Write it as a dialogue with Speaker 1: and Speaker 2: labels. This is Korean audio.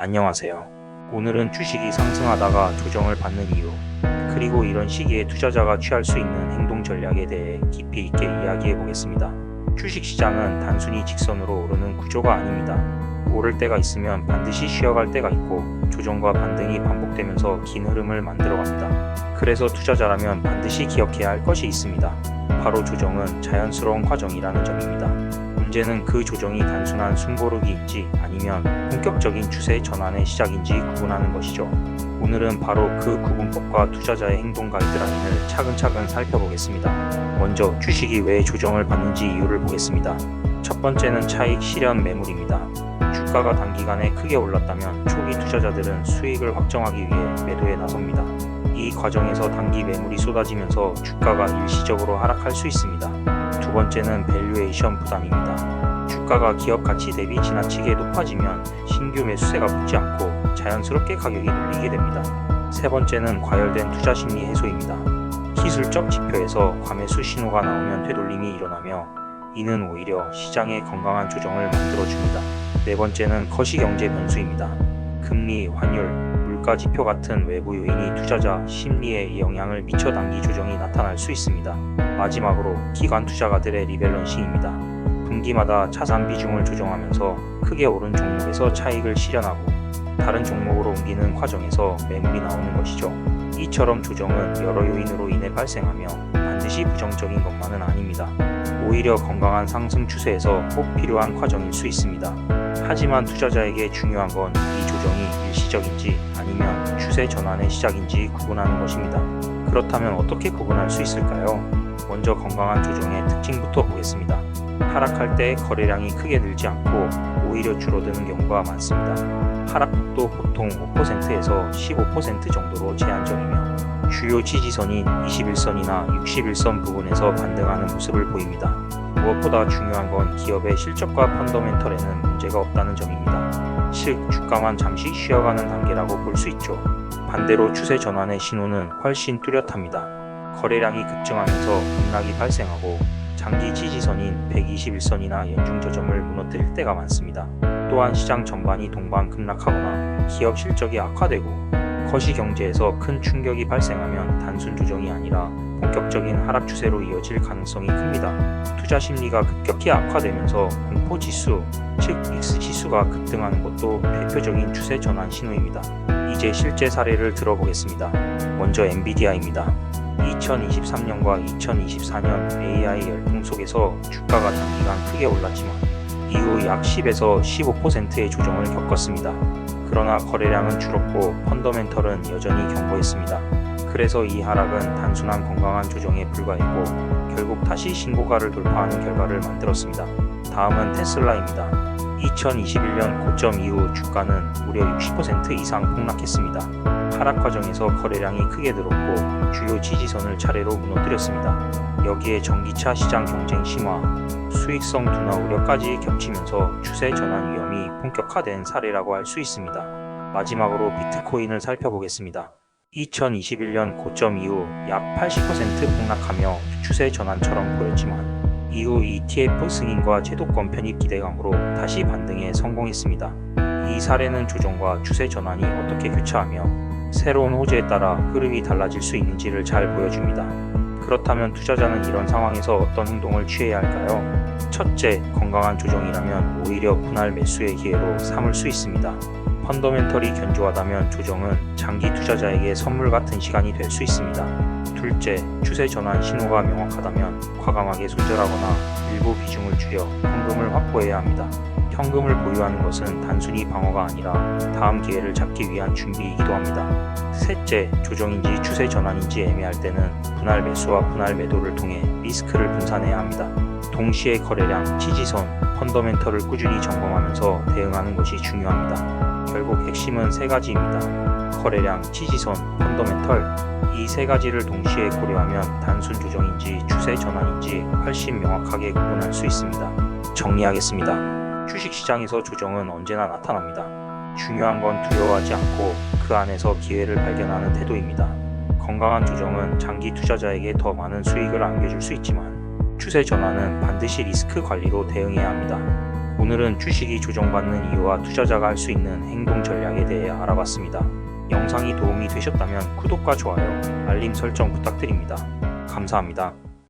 Speaker 1: 안녕하세요. 오늘은 주식이 상승하다가 조정을 받는 이유, 그리고 이런 시기에 투자자가 취할 수 있는 행동 전략에 대해 깊이 있게 이야기해 보겠습니다. 주식시장은 단순히 직선으로 오르는 구조가 아닙니다. 오를 때가 있으면 반드시 쉬어갈 때가 있고 조정과 반등이 반복되면서 긴 흐름을 만들어갑니다. 그래서 투자자라면 반드시 기억해야 할 것이 있습니다. 바로 조정은 자연스러운 과정이라는 점입니다. 문제는 그 조정이 단순한 숨고르기인지 아니면 본격적인 추세 전환의 시작인지 구분하는 것이죠. 오늘은 바로 그 구분법과 투자자의 행동 가이드라인을 차근차근 살펴보겠습니다. 먼저 주식이 왜 조정을 받는지 이유를 보겠습니다. 첫 번째는 차익 실현 매물입니다. 주가가 단기간에 크게 올랐다면 초기 투자자들은 수익을 확정하기 위해 매도에 나섭니다. 이 과정에서 단기 매물이 쏟아지면서 주가가 일시적으로 하락할 수 있습니다. 두 번째는 밸류에이션 부담입니다. 주가가 기업 가치 대비 지나치게 높아지면 신규 매수세가 붙지 않고 자연스럽게 가격이 눌리게 됩니다. 세 번째는 과열된 투자 심리 해소입니다. 기술적 지표에서 과매수 신호가 나오면 되돌림이 일어나며 이는 오히려 시장의 건강한 조정을 만들어줍니다. 네 번째는 거시경제 변수입니다. 금리, 환율, 물가 지표 같은 외부 요인이 투자자 심리에 영향을 미쳐 단기 조정이 나타날 수 있습니다. 마지막으로 기관 투자가들의 리밸런싱입니다. 분기마다 자산 비중을 조정하면서 크게 오른 종목에서 차익을 실현하고 다른 종목으로 옮기는 과정에서 매물이 나오는 것이죠. 이처럼 조정은 여러 요인으로 인해 발생하며 반드시 부정적인 것만은 아닙니다. 오히려 건강한 상승 추세에서 꼭 필요한 과정일 수 있습니다. 하지만 투자자에게 중요한 건 이 조정이 일시적인지 아니면 추세 전환의 시작인지 구분하는 것입니다. 그렇다면 어떻게 구분할 수 있을까요? 먼저 건강한 조정의 특징부터 보겠습니다. 하락할 때 거래량이 크게 늘지 않고 오히려 줄어드는 경우가 많습니다. 하락폭도 보통 5%에서 15% 정도로 제한적이며 주요 지지선인 21선이나 61선 부분에서 반등하는 모습을 보입니다. 무엇보다 중요한 건 기업의 실적과 펀더멘털에는 문제가 없다는 점입니다. 즉 주가만 잠시 쉬어가는 단계라고 볼 수 있죠. 반대로 추세 전환의 신호는 훨씬 뚜렷합니다. 거래량이 급증하면서 급락이 발생하고 장기 지지선인 121선이나 연중 저점을 무너뜨릴 때가 많습니다. 또한 시장 전반이 동반 급락하거나 기업 실적이 악화되고 거시경제에서 큰 충격이 발생하면 단순 조정이 아니라 본격적인 하락 추세로 이어질 가능성이 큽니다. 투자 심리가 급격히 악화되면서 공포 지수, 즉 빅스 지수가 급등하는 것도 대표적인 추세 전환 신호입니다. 이제 실제 사례를 들어보겠습니다. 먼저 엔비디아입니다. 2023년과 2024년 AI 열풍 속에서 주가가 단기간 크게 올랐지만 이후 약 10에서 15%의 조정을 겪었습니다. 그러나 거래량은 줄었고 펀더멘털은 여전히 견고했습니다. 그래서 이 하락은 단순한 건강한 조정에 불과했고 결국 다시 신고가를 돌파하는 결과를 만들었습니다. 다음은 테슬라입니다. 2021년 고점 이후 주가는 무려 60% 이상 폭락했습니다. 하락 과정에서 거래량이 크게 늘었고 주요 지지선을 차례로 무너뜨렸습니다. 여기에 전기차 시장 경쟁 심화, 수익성 둔화 우려까지 겹치면서 추세 전환 위험이 본격화된 사례라고 할 수 있습니다. 마지막으로 비트코인을 살펴보겠습니다. 2021년 고점 이후 약 80% 폭락하며 추세 전환처럼 보였지만 이후 ETF 승인과 제도권 편입 기대감으로 다시 반등에 성공했습니다. 이 사례는 조정과 추세 전환이 어떻게 교차하며 새로운 호재에 따라 흐름이 달라질 수 있는지를 잘 보여줍니다. 그렇다면 투자자는 이런 상황에서 어떤 행동을 취해야 할까요? 첫째, 건강한 조정이라면 오히려 분할 매수의 기회로 삼을 수 있습니다. 펀더멘털이 견조하다면 조정은 장기 투자자에게 선물 같은 시간이 될 수 있습니다. 둘째, 추세 전환 신호가 명확하다면 과감하게 손절하거나 일부 비중을 줄여 현금을 확보해야 합니다. 현금을 보유하는 것은 단순히 방어가 아니라 다음 기회를 잡기 위한 준비이기도 합니다. 셋째, 조정인지 추세 전환인지 애매할 때는 분할 매수와 분할 매도를 통해 리스크를 분산해야 합니다. 동시에 거래량, 지지선, 펀더멘털을 꾸준히 점검하면서 대응하는 것이 중요합니다. 결국 핵심은 세 가지입니다. 거래량, 지지선, 펀더멘털. 이 세 가지를 동시에 고려하면 단순 조정인지 추세 전환인지 훨씬 명확하게 구분할 수 있습니다. 정리하겠습니다. 주식시장에서 조정은 언제나 나타납니다. 중요한 건 두려워하지 않고 그 안에서 기회를 발견하는 태도입니다. 건강한 조정은 장기 투자자에게 더 많은 수익을 안겨줄 수 있지만 추세 전환은 반드시 리스크 관리로 대응해야 합니다. 오늘은 주식이 조정받는 이유와 투자자가 할 수 있는 행동 전략에 대해 알아봤습니다. 영상이 도움이 되셨다면 구독과 좋아요, 알림 설정 부탁드립니다. 감사합니다.